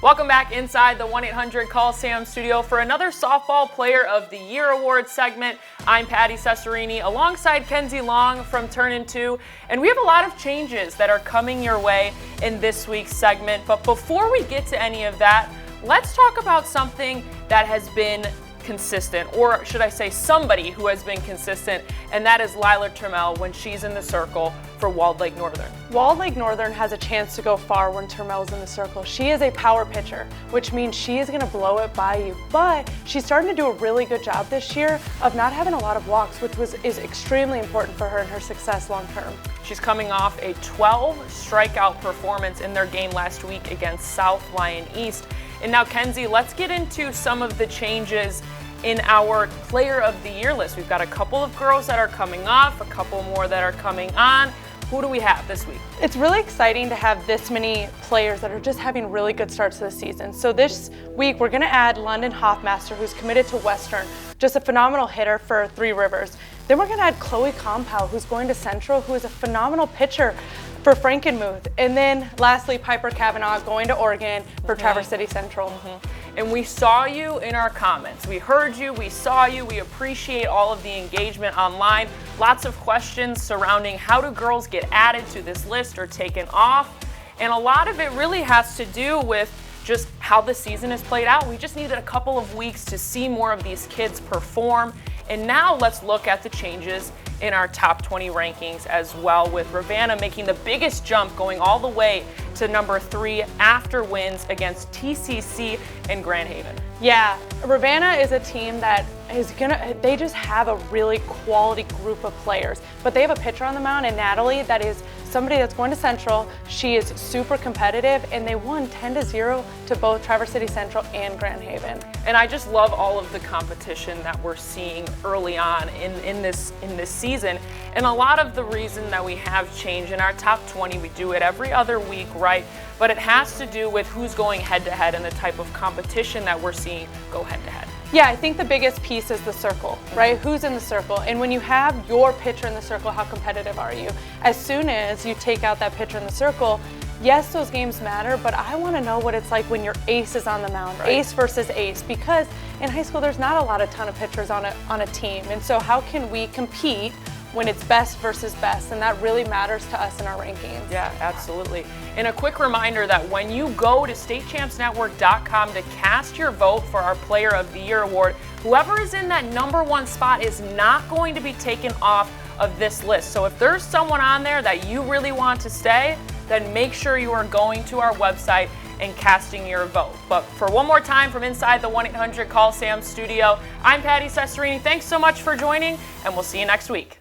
Welcome back inside the 1-800-CALL-SAM studio for another Softball Player of the Year Award segment. I'm Patti Cesarini alongside Kenzie Long from Turn In 2, and we have a lot of changes that are coming your way in this week's segment. But before we get to any of that, let's talk about something that has been consistent, or should I say somebody who has been consistent, and that is Lyla Turmell when she's in the circle for Walled Lake Northern. Walled Lake Northern has a chance to go far when Turmell's in the circle. She is a power pitcher, which means she is going to blow it by you, but she's starting to do a really good job this year of not having a lot of walks, which is extremely important for her and her success long term. She's coming off a 12 strikeout performance in their game last week against South Lyon East. And now, Kenzie, let's get into some of the changes in our Player of the Year list. We've got a couple of girls that are coming off, a couple more that are coming on. Who do we have this week? It's really exciting to have this many players that are just having really good starts to the season. So this week we're going to add London Hoffmaster, who's committed to Western, just a phenomenal hitter for Three Rivers. Then we're going to add Compau, who's going to Central, who is a phenomenal pitcher for Frankenmuth. And then lastly, Cavanaugh going to Oregon for Traverse City Central. And we saw you in our comments. We heard you, we saw you, we appreciate all of the engagement online. Lots of questions surrounding how do girls get added to this list or taken off. And a lot of it really has to do with just how the season has played out. We just needed a couple of weeks to see more of these kids perform. And now let's look at the changes in our top 20 rankings as well, with Ravenna making the biggest jump, going all the way to number 3 after wins against TCC and Grand Haven. Yeah, Ravenna is a team that is they just have a really quality group of players, but they have a pitcher on the mound, and Natalie, that is somebody that's going to Central. She is super competitive, and they won 10-0 to both Traverse City Central and Grand Haven. And I just love all of the competition that we're seeing early on in this season. And a lot of the reason that we have change in our top 20, we do it every other week, right? But it has to do with who's going head-to-head and the type of competition that we're seeing go head-to-head. Yeah, I think the biggest piece is the circle, right? Who's in the circle? And when you have your pitcher in the circle, how competitive are you? As soon as you take out that pitcher in the circle, yes, those games matter, but I want to know what it's like when your ace is on the mound, right? Ace versus ace, because in high school there's not a ton of pitchers on a team. And so how can we compete when it's best versus best? And that really matters to us in our rankings. Yeah, absolutely. And a quick reminder that when you go to statechampsnetwork.com to cast your vote for our Player of the Year award, whoever is in that number 1 spot is not going to be taken off of this list. So if there's someone on there that you really want to stay, then make sure you are going to our website and casting your vote. But for one more time from inside the 1-800-CALL-SAM studio, I'm Patti Cesarini. Thanks so much for joining, and we'll see you next week.